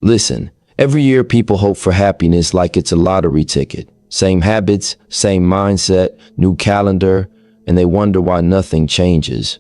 Listen, every year people hope for happiness like it's a lottery ticket. Same habits, same mindset, new calendar, and they wonder why nothing changes.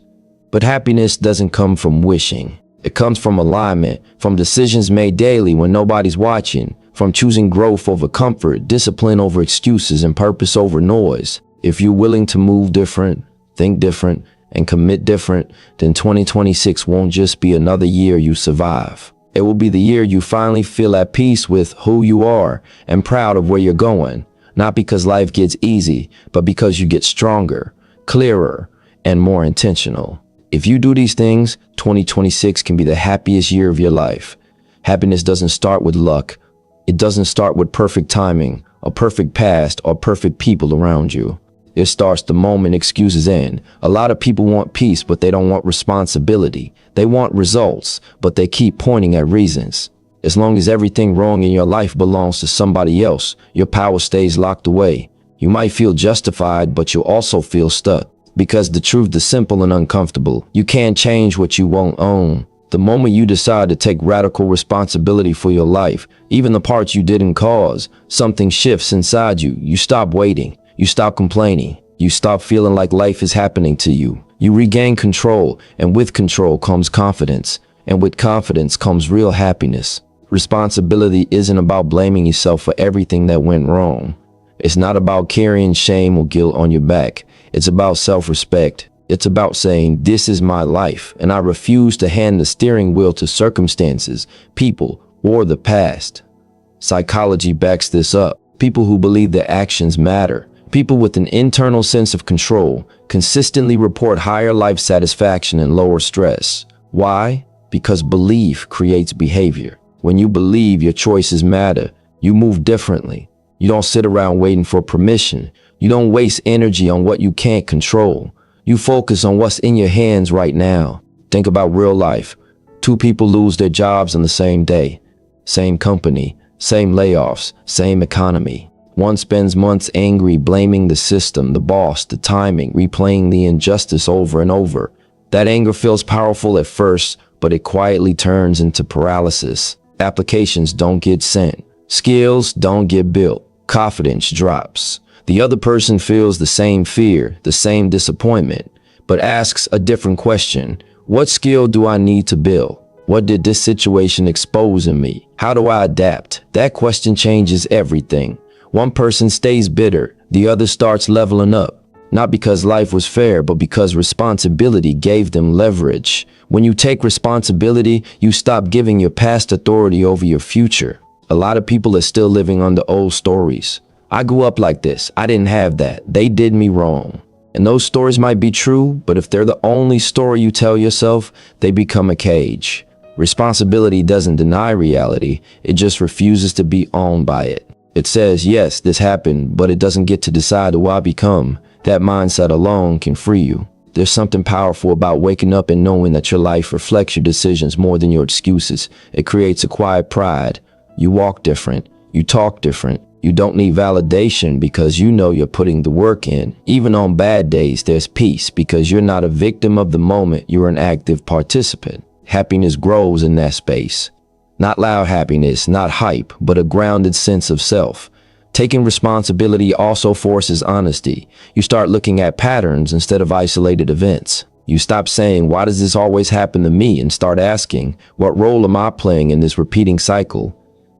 But happiness doesn't come from wishing. It comes from alignment, from decisions made daily when nobody's watching, from choosing growth over comfort, discipline over excuses, and purpose over noise. If you're willing to move different, think different, and commit different, then 2026 won't just be another year you survive. It will be the year you finally feel at peace with who you are and proud of where you're going. Not because life gets easy, but because you get stronger, clearer, and more intentional. If you do these things, 2026 can be the happiest year of your life. Happiness doesn't start with luck. It doesn't start with perfect timing, a perfect past, or perfect people around you. It starts the moment excuses end. A lot of people want peace, but they don't want responsibility. They want results, but they keep pointing at reasons. As long as everything wrong in your life belongs to somebody else, your power stays locked away. You might feel justified, but you'll also feel stuck. Because the truth is simple and uncomfortable. You can't change what you won't own. The moment you decide to take radical responsibility for your life, even the parts you didn't cause, something shifts inside you. You stop waiting. You stop complaining. You stop feeling like life is happening to you. You regain control, and with control comes confidence. And with confidence comes real happiness. Responsibility isn't about blaming yourself for everything that went wrong. It's not about carrying shame or guilt on your back. It's about self-respect. It's about saying, this is my life, and I refuse to hand the steering wheel to circumstances, people, or the past. Psychology backs this up. People who believe their actions matter, people with an internal sense of control, consistently report higher life satisfaction and lower stress. Why? Because belief creates behavior. When you believe your choices matter, you move differently. You don't sit around waiting for permission. You don't waste energy on what you can't control. You focus on what's in your hands right now. Think about real life. Two people lose their jobs on the same day. Same company, same layoffs, same economy. One spends months angry, blaming the system, the boss, the timing, replaying the injustice over and over. That anger feels powerful at first, but it quietly turns into paralysis. Applications don't get sent. Skills don't get built. Confidence drops. The other person feels the same fear, the same disappointment, but asks a different question. What skill do I need to build? What did this situation expose in me? How do I adapt? That question changes everything. One person stays bitter, the other starts leveling up. Not because life was fair, but because responsibility gave them leverage. When you take responsibility, you stop giving your past authority over your future. A lot of people are still living on the old stories. I grew up like this. I didn't have that. They did me wrong. And those stories might be true, but if they're the only story you tell yourself, they become a cage. Responsibility doesn't deny reality. It just refuses to be owned by it. It says, yes, this happened, but it doesn't get to decide who I become. That mindset alone can free you. There's something powerful about waking up and knowing that your life reflects your decisions more than your excuses. It creates a quiet pride. You walk different. You talk different. You don't need validation because you know you're putting the work in. Even on bad days, there's peace because you're not a victim of the moment. You're an active participant. Happiness grows in that space. Not loud happiness, not hype, but a grounded sense of self. Taking responsibility also forces honesty. You start looking at patterns instead of isolated events. You stop saying, why does this always happen to me? And start asking, what role am I playing in this repeating cycle?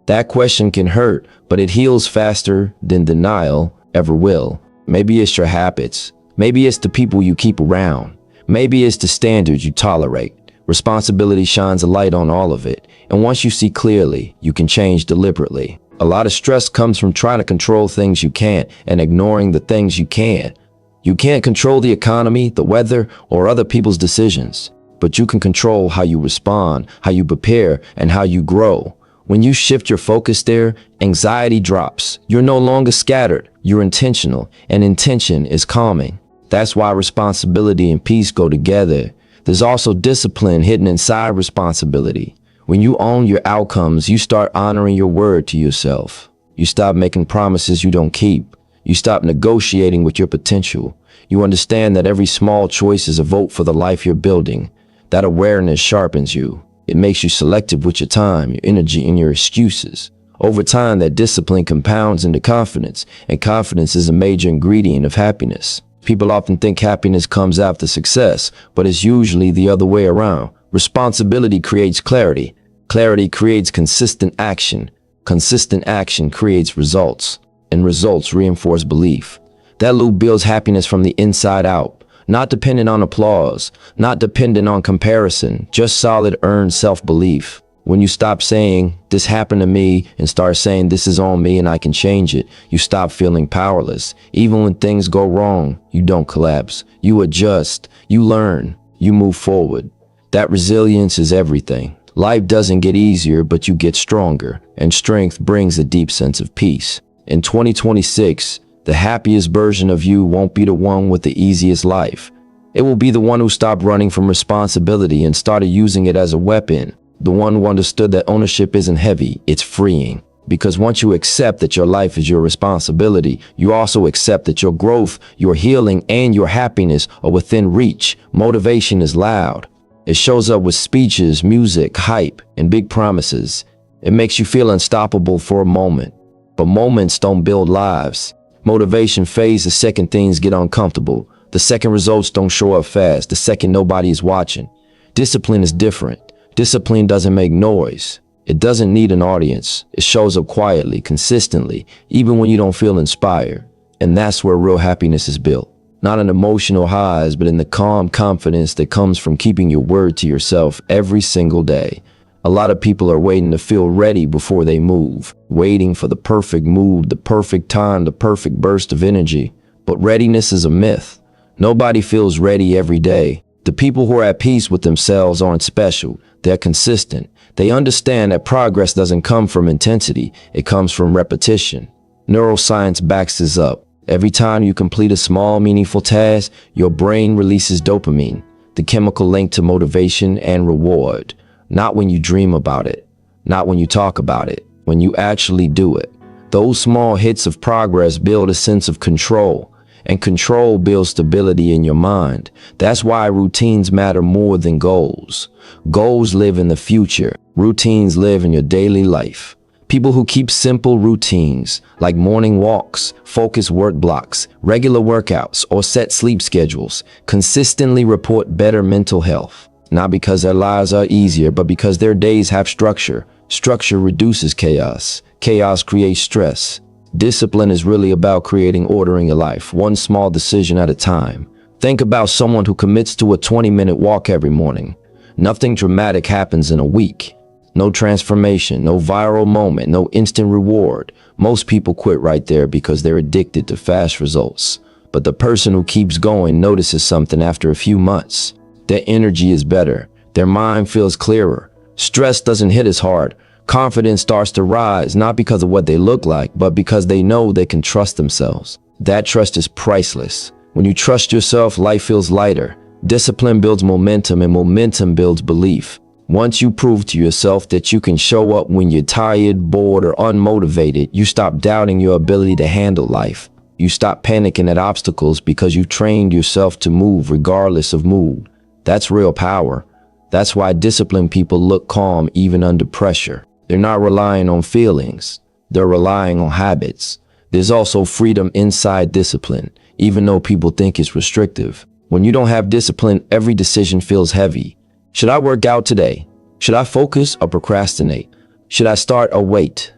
That question can hurt, but it heals faster than denial ever will. Maybe it's your habits. Maybe it's the people you keep around. Maybe it's the standards you tolerate. Responsibility shines a light on all of it. And once you see clearly, you can change deliberately. A lot of stress comes from trying to control things you can't and ignoring the things you can. You can't control the economy, the weather, or other people's decisions. But you can control how you respond, how you prepare, and how you grow. When you shift your focus there, anxiety drops. You're no longer scattered. You're intentional, and intention is calming. That's why responsibility and peace go together. There's also discipline hidden inside responsibility. When you own your outcomes, you start honoring your word to yourself. You stop making promises you don't keep. You stop negotiating with your potential. You understand that every small choice is a vote for the life you're building. That awareness sharpens you. It makes you selective with your time, your energy, and your excuses. Over time, that discipline compounds into confidence, and confidence is a major ingredient of happiness. People often think happiness comes after success, but it's usually the other way around. Responsibility creates clarity. Clarity creates consistent action. Consistent action creates results, and results reinforce belief. That loop builds happiness from the inside out, not dependent on applause, not dependent on comparison, just solid earned self-belief. When you stop saying, "This happened to me," and start saying, "This is on me and I can change it," you stop feeling powerless. Even when things go wrong, you don't collapse. You adjust, you learn, you move forward. That resilience is everything. Life doesn't get easier, but you get stronger, and strength brings a deep sense of peace. In 2026, the happiest version of you won't be the one with the easiest life. It will be the one who stopped running from responsibility and started using it as a weapon. The one who understood that ownership isn't heavy, it's freeing. Because once you accept that your life is your responsibility, you also accept that your growth, your healing, and your happiness are within reach. Motivation is loud. It shows up with speeches, music, hype, and big promises. It makes you feel unstoppable for a moment. But moments don't build lives. Motivation fades the second things get uncomfortable. The second results don't show up fast. The second nobody is watching. Discipline is different. Discipline doesn't make noise. It doesn't need an audience. It shows up quietly, consistently, even when you don't feel inspired. And that's where real happiness is built. Not in emotional highs, but in the calm confidence that comes from keeping your word to yourself every single day. A lot of people are waiting to feel ready before they move, waiting for the perfect mood, the perfect time, the perfect burst of energy. But readiness is a myth. Nobody feels ready every day. The people who are at peace with themselves aren't special. They're consistent. They understand that progress doesn't come from intensity. It comes from repetition. Neuroscience backs this up. Every time you complete a small, meaningful task, your brain releases dopamine, the chemical linked to motivation and reward. Not when you dream about it, not when you talk about it, when you actually do it. Those small hits of progress build a sense of control, and control builds stability in your mind. That's why routines matter more than goals. Goals live in the future. Routines live in your daily life. People who keep simple routines, like morning walks, focused work blocks, regular workouts, or set sleep schedules, consistently report better mental health. Not because their lives are easier, but because their days have structure. Structure reduces chaos. Chaos creates stress. Discipline is really about creating order in your life, one small decision at a time. Think about someone who commits to a 20-minute walk every morning. Nothing dramatic happens in a week. No transformation, no viral moment, no instant reward. Most people quit right there because they're addicted to fast results. But the person who keeps going notices something after a few months. Their energy is better. Their mind feels clearer. Stress doesn't hit as hard. Confidence starts to rise, not because of what they look like, but because they know they can trust themselves. That trust is priceless. When you trust yourself, life feels lighter. Discipline builds momentum, and momentum builds belief. Once you prove to yourself that you can show up when you're tired, bored, or unmotivated, you stop doubting your ability to handle life. You stop panicking at obstacles because you've trained yourself to move regardless of mood. That's real power. That's why disciplined people look calm even under pressure. They're not relying on feelings. They're relying on habits. There's also freedom inside discipline, even though people think it's restrictive. When you don't have discipline, every decision feels heavy. Should I work out today? Should I focus or procrastinate? Should I start or wait?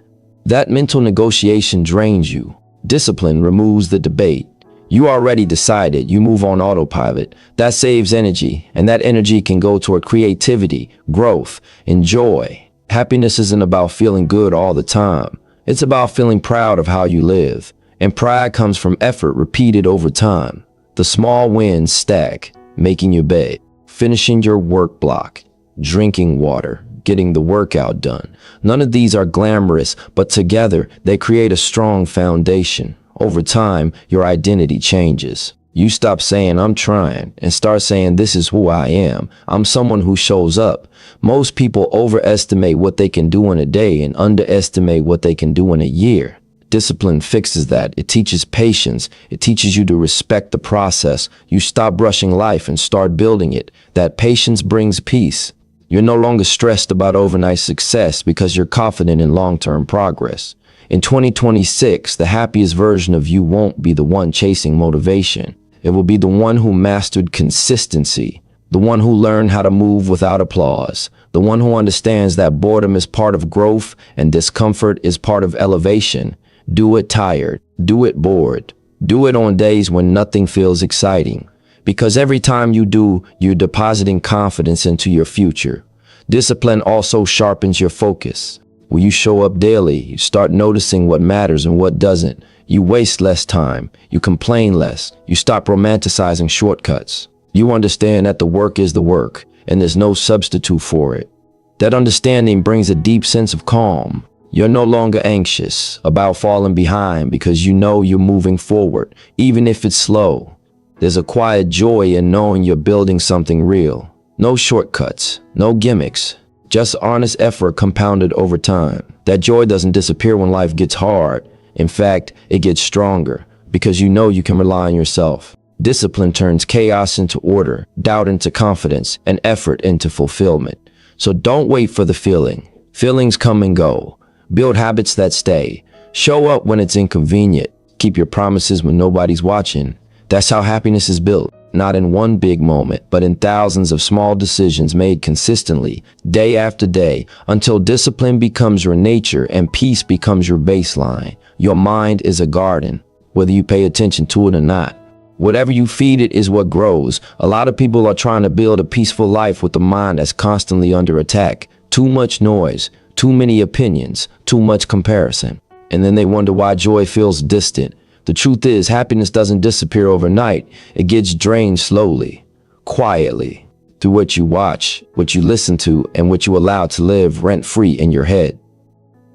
That mental negotiation drains you. Discipline removes the debate. You already decided, you move on autopilot. That saves energy, and that energy can go toward creativity, growth, and joy. Happiness isn't about feeling good all the time. It's about feeling proud of how you live. And pride comes from effort repeated over time. The small wins stack, making your bed, finishing your work block, drinking water, getting the workout done. None of these are glamorous, but together they create a strong foundation. Over time, your identity changes. You stop saying, "I'm trying," and start saying, "This is who I am. I'm someone who shows up." Most people overestimate what they can do in a day and underestimate what they can do in a year. Discipline fixes that. It teaches patience. It teaches you to respect the process. You stop rushing life and start building it. That patience brings peace. You're no longer stressed about overnight success because you're confident in long-term progress. In 2026, the happiest version of you won't be the one chasing motivation. It will be the one who mastered consistency, the one who learned how to move without applause, the one who understands that boredom is part of growth and discomfort is part of elevation. Do it tired, do it bored, do it on days when nothing feels exciting. Because every time you do, you're depositing confidence into your future. Discipline also sharpens your focus. When you show up daily, you start noticing what matters and what doesn't. You waste less time. You complain less. You stop romanticizing shortcuts. You understand that the work is the work, and there's no substitute for it. That understanding brings a deep sense of calm. You're no longer anxious about falling behind because you know you're moving forward, even if it's slow. There's a quiet joy in knowing you're building something real. No shortcuts, no gimmicks, just honest effort compounded over time. That joy doesn't disappear when life gets hard. In fact, it gets stronger because you know you can rely on yourself. Discipline turns chaos into order, doubt into confidence, and effort into fulfillment. So don't wait for the feeling. Feelings come and go. Build habits that stay. Show up when it's inconvenient. Keep your promises when nobody's watching. That's how happiness is built. Not in one big moment, but in thousands of small decisions made consistently, day after day, until discipline becomes your nature and peace becomes your baseline. Your mind is a garden, whether you pay attention to it or not. Whatever you feed it is what grows. A lot of people are trying to build a peaceful life with a mind that's constantly under attack. Too much noise, too many opinions, too much comparison. And then they wonder why joy feels distant. The truth is, happiness doesn't disappear overnight. It gets drained slowly, quietly, through what you watch, what you listen to, and what you allow to live rent-free in your head.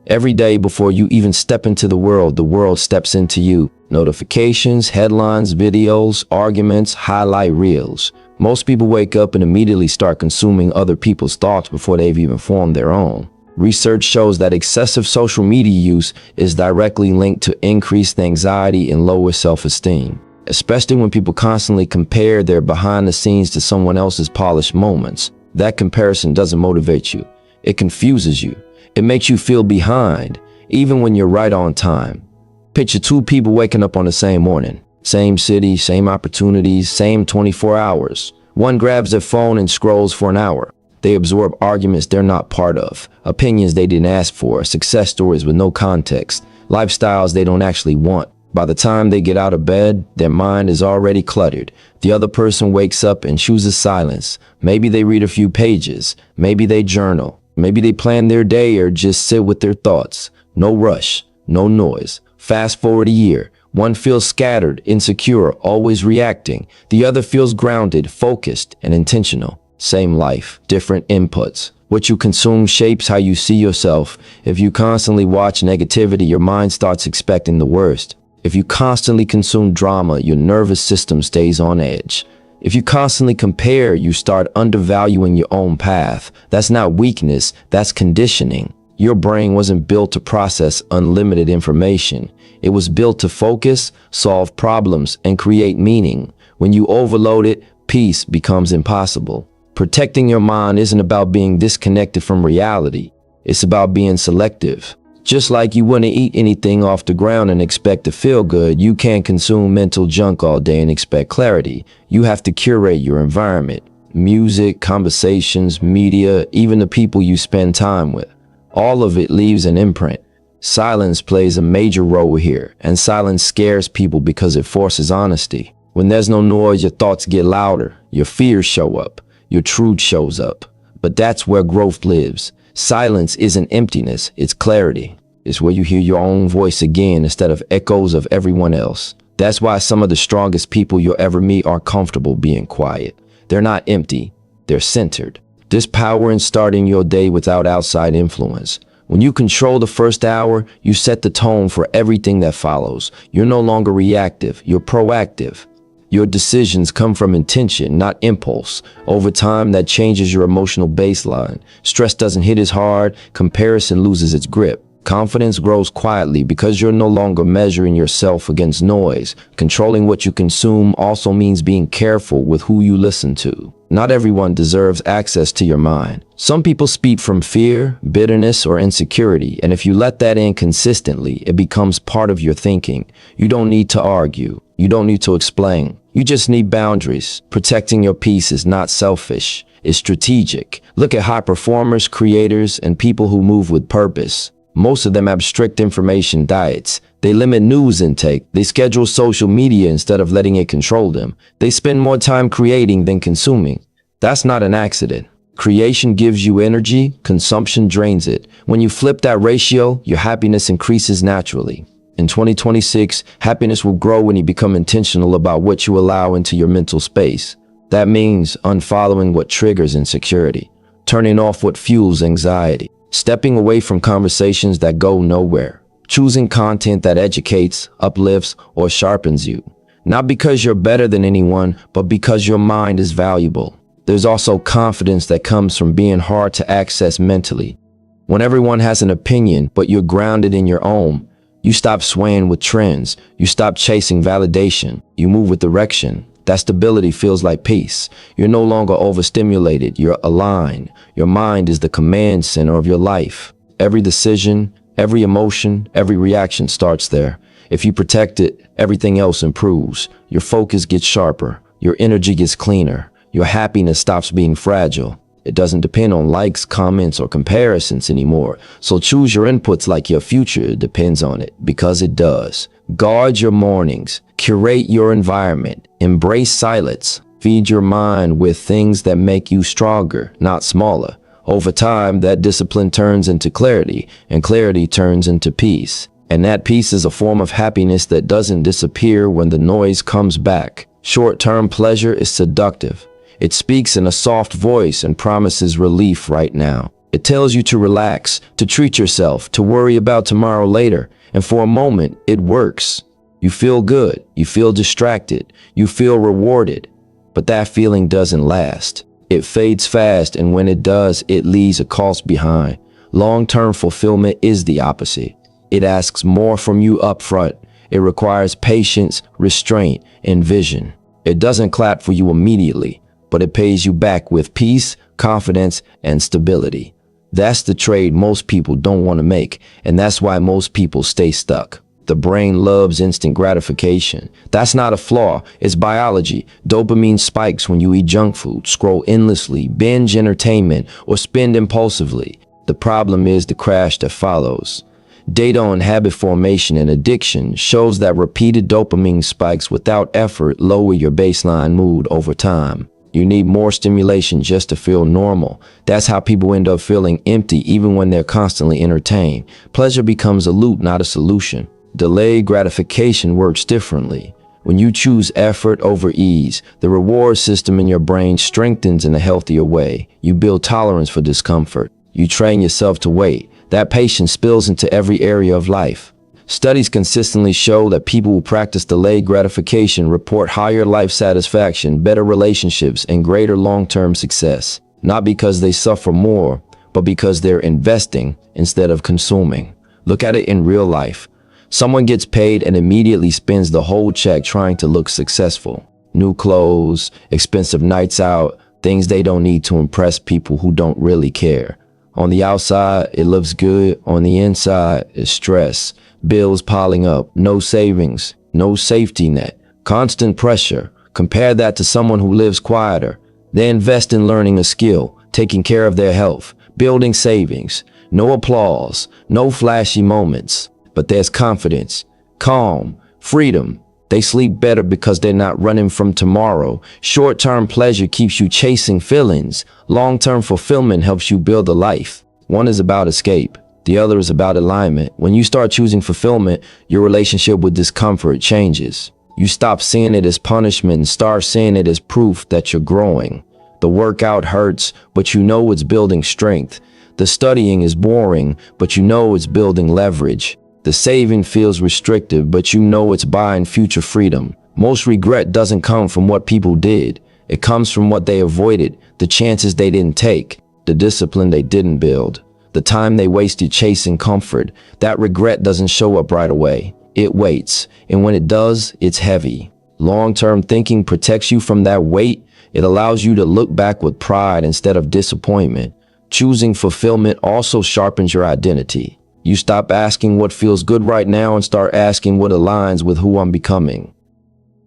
Every day before you even step into the world steps into you. Notifications, headlines, videos, arguments, highlight reels. Most people wake up and immediately start consuming other people's thoughts before they've even formed their own. Research shows that excessive social media use is directly linked to increased anxiety and lower self-esteem, especially when people constantly compare their behind the scenes to someone else's polished moments. That comparison doesn't motivate you. It confuses you. It makes you feel behind, even when you're right on time. Picture two people waking up on the same morning, same city, same opportunities, same 24 hours. One grabs their phone and scrolls for an hour. They absorb arguments they're not part of, opinions they didn't ask for, success stories with no context, lifestyles they don't actually want. By the time they get out of bed, their mind is already cluttered. The other person wakes up and chooses silence. Maybe they read a few pages. Maybe they journal. Maybe they plan their day or just sit with their thoughts. No rush, no noise. Fast forward a year. One feels scattered, insecure, always reacting. The other feels grounded, focused, and intentional. Same life, different inputs. What you consume shapes how you see yourself. If you constantly watch negativity, your mind starts expecting the worst. If you constantly consume drama, your nervous system stays on edge. If you constantly compare, you start undervaluing your own path. That's not weakness, that's conditioning. Your brain wasn't built to process unlimited information. It was built to focus, solve problems, and create meaning. When you overload it, peace becomes impossible. Protecting your mind isn't about being disconnected from reality. It's about being selective. Just like you wouldn't eat anything off the ground and expect to feel good, you can't consume mental junk all day and expect clarity. You have to curate your environment. Music, conversations, media, even the people you spend time with. All of it leaves an imprint. Silence plays a major role here, and silence scares people because it forces honesty. When there's no noise, your thoughts get louder, your fears show up. Your truth shows up. But that's where growth lives. Silence isn't emptiness, it's clarity. It's where you hear your own voice again instead of echoes of everyone else. That's why some of the strongest people you'll ever meet are comfortable being quiet. They're not empty, they're centered. There's power in starting your day without outside influence. When you control the first hour, you set the tone for everything that follows. You're no longer reactive, you're proactive. Your decisions come from intention, not impulse. Over time, that changes your emotional baseline. Stress doesn't hit as hard, comparison loses its grip. Confidence grows quietly because you're no longer measuring yourself against noise. Controlling what you consume also means being careful with who you listen to. Not everyone deserves access to your mind. Some people speak from fear, bitterness, or insecurity, and if you let that in consistently, it becomes part of your thinking. You don't need to argue. You don't need to explain. You just need boundaries. Protecting your peace is not selfish. It's strategic. Look at high performers, creators, and people who move with purpose. Most of them have strict information diets. They limit news intake. They schedule social media instead of letting it control them. They spend more time creating than consuming. That's not an accident. Creation gives you energy, consumption drains it. When you flip that ratio, your happiness increases naturally. In 2026, happiness will grow when you become intentional about what you allow into your mental space. That means unfollowing what triggers insecurity, turning off what fuels anxiety, stepping away from conversations that go nowhere, choosing content that educates, uplifts, or sharpens you. Not because you're better than anyone, but because your mind is valuable. There's also confidence that comes from being hard to access mentally. When everyone has an opinion, but you're grounded in your own, you stop swaying with trends. You stop chasing validation. You move with direction. That stability feels like peace. You're no longer overstimulated. You're aligned. Your mind is the command center of your life. Every decision, every emotion, every reaction starts there. If you protect it, everything else improves. Your focus gets sharper. Your energy gets cleaner. Your happiness stops being fragile. It doesn't depend on likes, comments, or comparisons anymore. So choose your inputs like your future depends on it, because it does. Guard your mornings. Curate your environment. Embrace silence. Feed your mind with things that make you stronger, not smaller. Over time, that discipline turns into clarity, and clarity turns into peace. And that peace is a form of happiness that doesn't disappear when the noise comes back. Short-term pleasure is seductive. It speaks in a soft voice and promises relief right now. It tells you to relax, to treat yourself, to worry about tomorrow later. And for a moment, it works. You feel good. You feel distracted. You feel rewarded. But that feeling doesn't last. It fades fast, and when it does, it leaves a cost behind. Long-term fulfillment is the opposite. It asks more from you up front. It requires patience, restraint, and vision. It doesn't clap for you immediately, but it pays you back with peace, confidence, and stability. That's the trade most people don't want to make, and that's why most people stay stuck. The brain loves instant gratification. That's not a flaw, it's biology. Dopamine spikes when you eat junk food, scroll endlessly, binge entertainment, or spend impulsively. The problem is the crash that follows. Data on habit formation and addiction shows that repeated dopamine spikes without effort lower your baseline mood over time. You need more stimulation just to feel normal. That's how people end up feeling empty even when they're constantly entertained. Pleasure becomes a loop, not a solution. Delayed gratification works differently. When you choose effort over ease, the reward system in your brain strengthens in a healthier way. You build tolerance for discomfort. You train yourself to wait. That patience spills into every area of life. Studies consistently show that people who practice delayed gratification report higher life satisfaction, better relationships, and greater long-term success. Not because they suffer more, but because they're investing instead of consuming. Look at it in real life. Someone gets paid and immediately spends the whole check trying to look successful. New clothes, expensive nights out, things they don't need to impress people who don't really care. On the outside, it looks good. On the inside, it's stress. Bills piling up, no savings, no safety net, constant pressure. Compare that to someone who lives quieter. They invest in learning a skill, taking care of their health, building savings. No applause, no flashy moments, but there's confidence, calm, freedom. They sleep better because they're not running from tomorrow. Short-term pleasure keeps you chasing feelings. Long-term fulfillment helps you build a life. One is about escape. The other is about alignment. When you start choosing fulfillment, your relationship with discomfort changes. You stop seeing it as punishment and start seeing it as proof that you're growing. The workout hurts, but you know it's building strength. The studying is boring, but you know it's building leverage. The saving feels restrictive, but you know it's buying future freedom. Most regret doesn't come from what people did. It comes from what they avoided, the chances they didn't take, the discipline they didn't build. The time they wasted chasing comfort, that regret doesn't show up right away. It waits, and when it does, it's heavy. Long-term thinking protects you from that weight. It allows you to look back with pride instead of disappointment. Choosing fulfillment also sharpens your identity. You stop asking what feels good right now and start asking what aligns with who I'm becoming.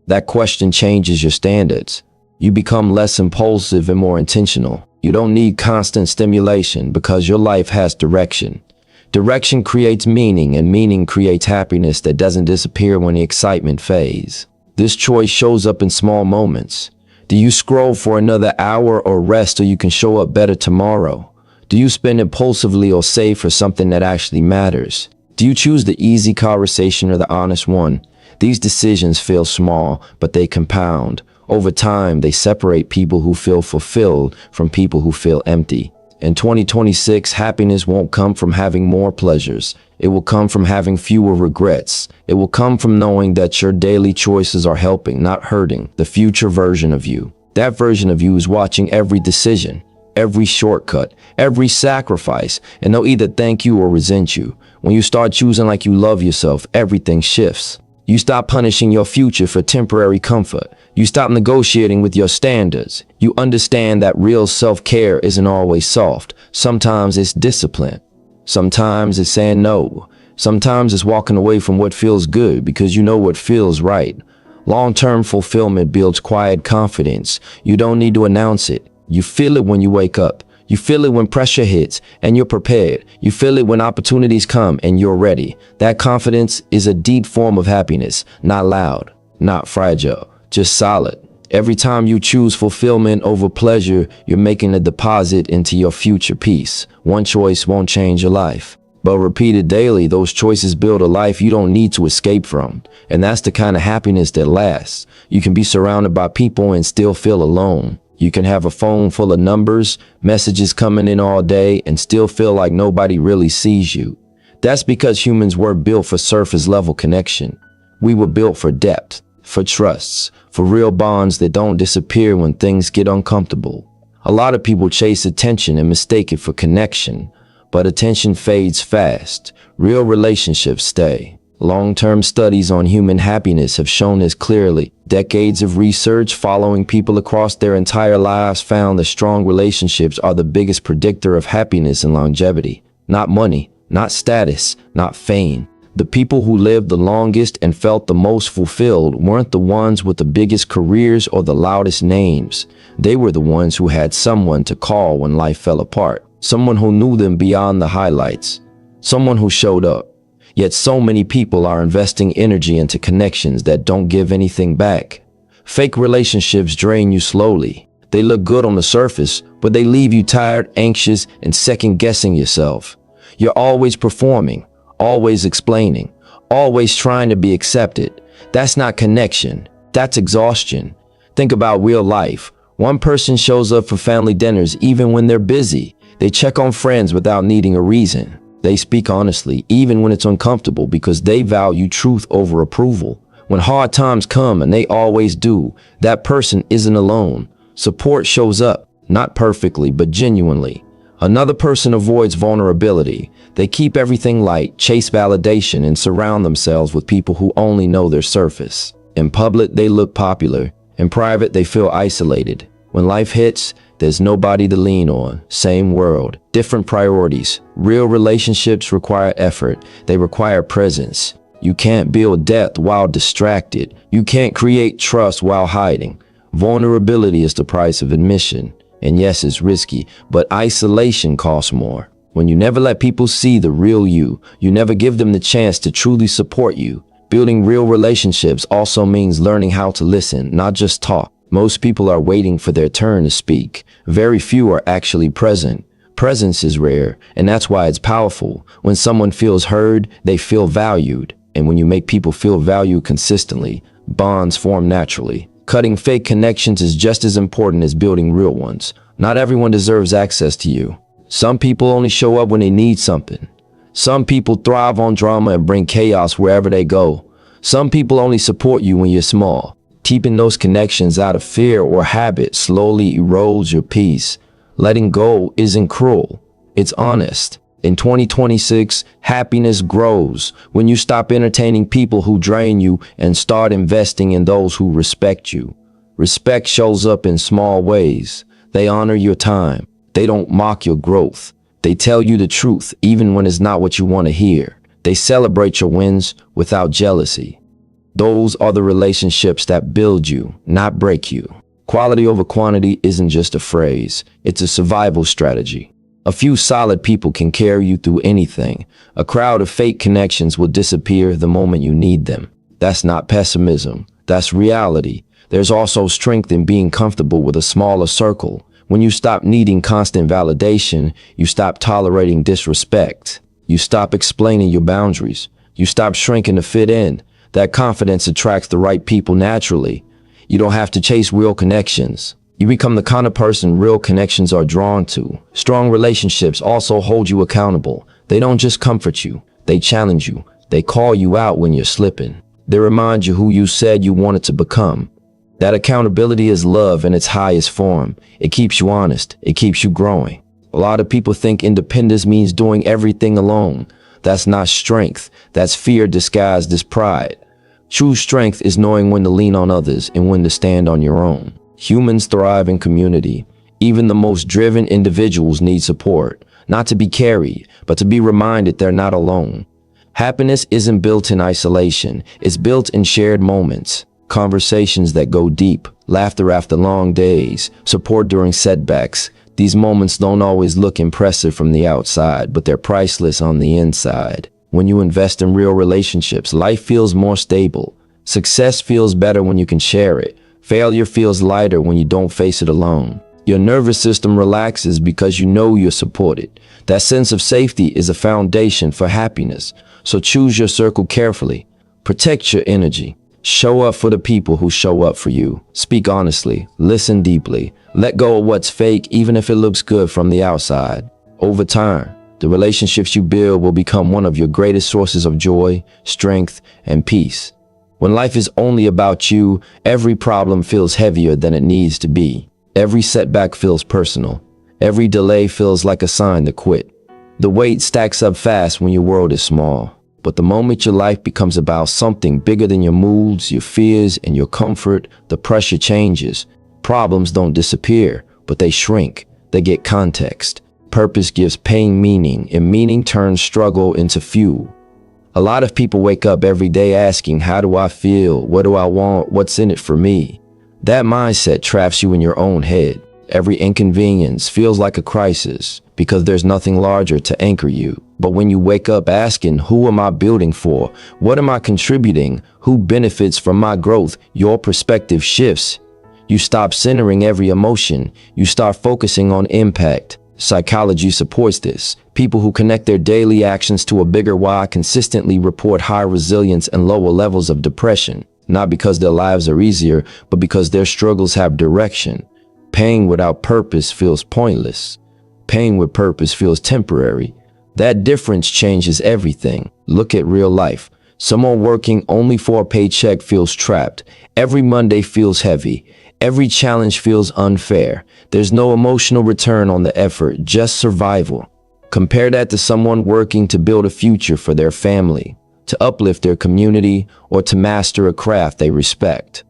That question changes your standards. You become less impulsive and more intentional. You don't need constant stimulation because your life has direction. Direction creates meaning, and meaning creates happiness that doesn't disappear when the excitement fades. This choice shows up in small moments. Do you scroll for another hour or rest so you can show up better tomorrow? Do you spend impulsively or save for something that actually matters? Do you choose the easy conversation or the honest one? These decisions feel small, but they compound. Over time, they separate people who feel fulfilled from people who feel empty. In 2026, happiness won't come from having more pleasures. It will come from having fewer regrets. It will come from knowing that your daily choices are helping, not hurting, the future version of you. That version of you is watching every decision, every shortcut, every sacrifice, and they'll either thank you or resent you. When you start choosing like you love yourself, everything shifts. You stop punishing your future for temporary comfort. You stop negotiating with your standards. You understand that real self-care isn't always soft. Sometimes it's discipline. Sometimes it's saying no. Sometimes it's walking away from what feels good because you know what feels right. Long-term fulfillment builds quiet confidence. You don't need to announce it. You feel it when you wake up. You feel it when pressure hits and you're prepared. You feel it when opportunities come and you're ready. That confidence is a deep form of happiness, not loud, not fragile, just solid. Every time you choose fulfillment over pleasure, you're making a deposit into your future peace. One choice won't change your life, but repeated daily, those choices build a life you don't need to escape from. And that's the kind of happiness that lasts. You can be surrounded by people and still feel alone. You can have a phone full of numbers, messages coming in all day, and still feel like nobody really sees you. That's because humans were built for surface level connection. We were built for depth, for trusts, for real bonds that don't disappear when things get uncomfortable. A lot of people chase attention and mistake it for connection, but attention fades fast. Real relationships stay. Long-term studies on human happiness have shown this clearly. Decades of research following people across their entire lives found that strong relationships are the biggest predictor of happiness and longevity. Not money, not status, not fame. The people who lived the longest and felt the most fulfilled weren't the ones with the biggest careers or the loudest names. They were the ones who had someone to call when life fell apart. Someone who knew them beyond the highlights. Someone who showed up. Yet so many people are investing energy into connections that don't give anything back. Fake relationships drain you slowly. They look good on the surface, but they leave you tired, anxious, and second-guessing yourself. You're always performing, always explaining, always trying to be accepted. That's not connection. That's exhaustion. Think about real life. One person shows up for family dinners even when they're busy. They check on friends without needing a reason. They speak honestly, even when it's uncomfortable, because they value truth over approval. When hard times come, and they always do, that person isn't alone. Support shows up, not perfectly, but genuinely. Another person avoids vulnerability. They keep everything light, chase validation, and surround themselves with people who only know their surface. In public, they look popular. In private, they feel isolated. When life hits, there's nobody to lean on. Same world, different priorities. Real relationships require effort. They require presence. You can't build depth while distracted. You can't create trust while hiding. Vulnerability is the price of admission. And yes, it's risky, but isolation costs more. When you never let people see the real you, you never give them the chance to truly support you. Building real relationships also means learning how to listen, not just talk. Most people are waiting for their turn to speak. Very few are actually present. Presence is rare, and that's why it's powerful. When someone feels heard, they feel valued. And when you make people feel valued consistently, bonds form naturally. Cutting fake connections is just as important as building real ones. Not everyone deserves access to you. Some people only show up when they need something. Some people thrive on drama and bring chaos wherever they go. Some people only support you when you're small. Keeping those connections out of fear or habit slowly erodes your peace. Letting go isn't cruel. It's honest. In 2026, happiness grows when you stop entertaining people who drain you and start investing in those who respect you. Respect shows up in small ways. They honor your time. They don't mock your growth. They tell you the truth, even when it's not what you want to hear. They celebrate your wins without jealousy. Those are the relationships that build you, not break you. Quality over quantity isn't just a phrase. It's a survival strategy. A few solid people can carry you through anything. A crowd of fake connections will disappear the moment you need them. That's not pessimism. That's reality. There's also strength in being comfortable with a smaller circle. When you stop needing constant validation, you stop tolerating disrespect. You stop explaining your boundaries. You stop shrinking to fit in. That confidence attracts the right people naturally. You don't have to chase real connections. You become the kind of person real connections are drawn to. Strong relationships also hold you accountable. They don't just comfort you. They challenge you. They call you out when you're slipping. They remind you who you said you wanted to become. That accountability is love in its highest form. It keeps you honest. It keeps you growing. A lot of people think independence means doing everything alone. That's not strength. That's fear disguised as pride. True strength is knowing when to lean on others and when to stand on your own. Humans thrive in community. Even the most driven individuals need support, not to be carried, but to be reminded they're not alone. Happiness isn't built in isolation. It's built in shared moments. Conversations that go deep, laughter after long days, support during setbacks. These moments don't always look impressive from the outside, but they're priceless on the inside. When you invest in real relationships, life feels more stable. Success feels better when you can share it. Failure feels lighter when you don't face it alone. Your nervous system relaxes because you know you're supported. That sense of safety is a foundation for happiness. So choose your circle carefully. Protect your energy. Show up for the people who show up for you. Speak honestly. Listen deeply. Let go of what's fake, even if it looks good from the outside. Over time, the relationships you build will become one of your greatest sources of joy, strength, and peace. When life is only about you, every problem feels heavier than it needs to be. Every setback feels personal. Every delay feels like a sign to quit. The weight stacks up fast when your world is small. But the moment your life becomes about something bigger than your moods, your fears, and your comfort, the pressure changes. Problems don't disappear, but they shrink. They get context. Purpose gives pain meaning, and meaning turns struggle into fuel. A lot of people wake up every day asking, how do I feel? What do I want? What's in it for me? That mindset traps you in your own head. Every inconvenience feels like a crisis because there's nothing larger to anchor you. But when you wake up asking, who am I building for? What am I contributing? Who benefits from my growth? Your perspective shifts. You stop centering every emotion. You start focusing on impact. Psychology supports this. People who connect their daily actions to a bigger why consistently report higher resilience and lower levels of depression, not because their lives are easier, but because their struggles have direction. Pain without purpose feels pointless. Pain with purpose feels temporary. That difference changes everything. Look at real life. Someone working only for a paycheck feels trapped. Every Monday feels heavy. Every challenge feels unfair. There's no emotional return on the effort, just survival. Compare that to someone working to build a future for their family, to uplift their community, or to master a craft they respect.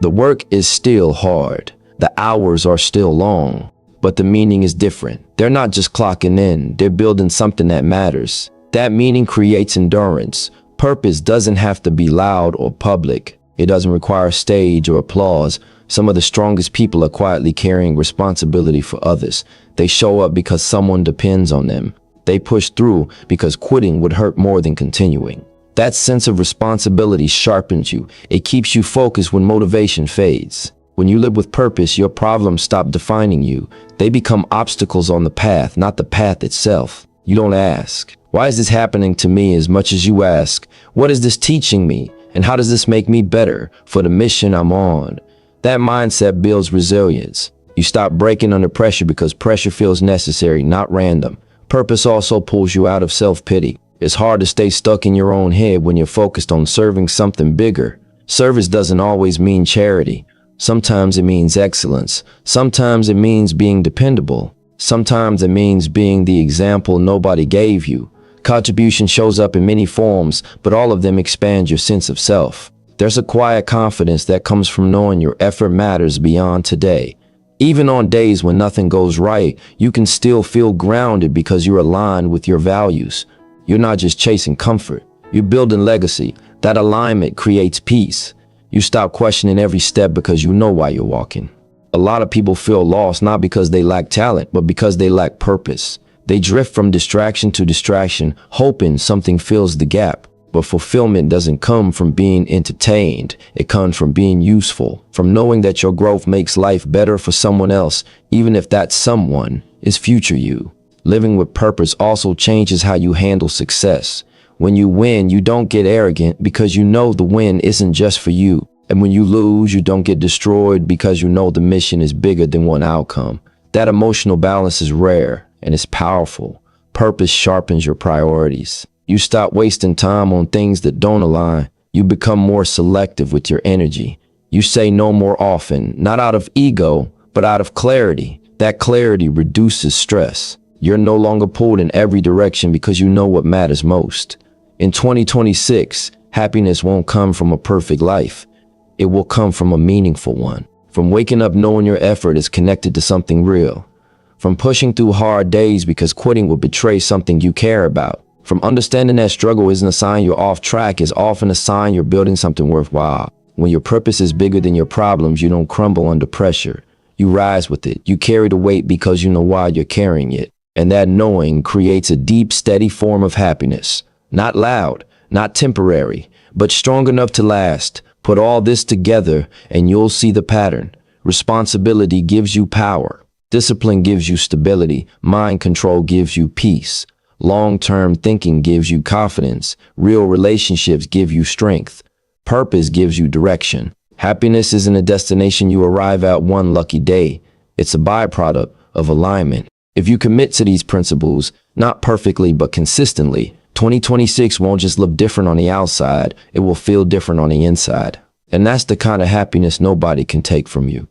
The work is still hard. The hours are still long, but the meaning is different. They're not just clocking in, they're building something that matters. That meaning creates endurance. Purpose doesn't have to be loud or public. It doesn't require stage or applause. Some of the strongest people are quietly carrying responsibility for others. They show up because someone depends on them. They push through because quitting would hurt more than continuing. That sense of responsibility sharpens you. It keeps you focused when motivation fades. When you live with purpose, your problems stop defining you. They become obstacles on the path, not the path itself. You don't ask, why is this happening to me, as much as you ask, what is this teaching me? And how does this make me better for the mission I'm on? That mindset builds resilience. You stop breaking under pressure because pressure feels necessary, not random. Purpose also pulls you out of self-pity. It's hard to stay stuck in your own head when you're focused on serving something bigger. Service doesn't always mean charity. Sometimes it means excellence. Sometimes it means being dependable. Sometimes it means being the example nobody gave you. Contribution shows up in many forms, but all of them expand your sense of self. There's a quiet confidence that comes from knowing your effort matters beyond today. Even on days when nothing goes right, you can still feel grounded because you're aligned with your values. You're not just chasing comfort, you're building legacy. That alignment creates peace. You stop questioning every step because you know why you're walking. A lot of people feel lost not because they lack talent, but because they lack purpose. They drift from distraction to distraction, hoping something fills the gap. But fulfillment doesn't come from being entertained. It comes from being useful, from knowing that your growth makes life better for someone else, even if that someone is future you. Living with purpose also changes how you handle success. When you win, you don't get arrogant because you know the win isn't just for you. And when you lose, you don't get destroyed because you know the mission is bigger than one outcome. That emotional balance is rare and it's powerful. Purpose sharpens your priorities. You stop wasting time on things that don't align. You become more selective with your energy. You say no more often, not out of ego, but out of clarity. That clarity reduces stress. You're no longer pulled in every direction because you know what matters most. In 2026, happiness won't come from a perfect life. It will come from a meaningful one. From waking up knowing your effort is connected to something real. From pushing through hard days because quitting will betray something you care about. From understanding that struggle isn't a sign you're off track, is often a sign you're building something worthwhile. When your purpose is bigger than your problems, you don't crumble under pressure. You rise with it. You carry the weight because you know why you're carrying it. And that knowing creates a deep, steady form of happiness. Not loud, not temporary, but strong enough to last. Put all this together and you'll see the pattern. Responsibility gives you power. Discipline gives you stability. Mind control gives you peace. Long-term thinking gives you confidence. Real relationships give you strength. Purpose gives you direction. Happiness isn't a destination you arrive at one lucky day. It's a byproduct of alignment. If you commit to these principles, not perfectly but consistently, 2026 won't just look different on the outside, it will feel different on the inside. And that's the kind of happiness nobody can take from you.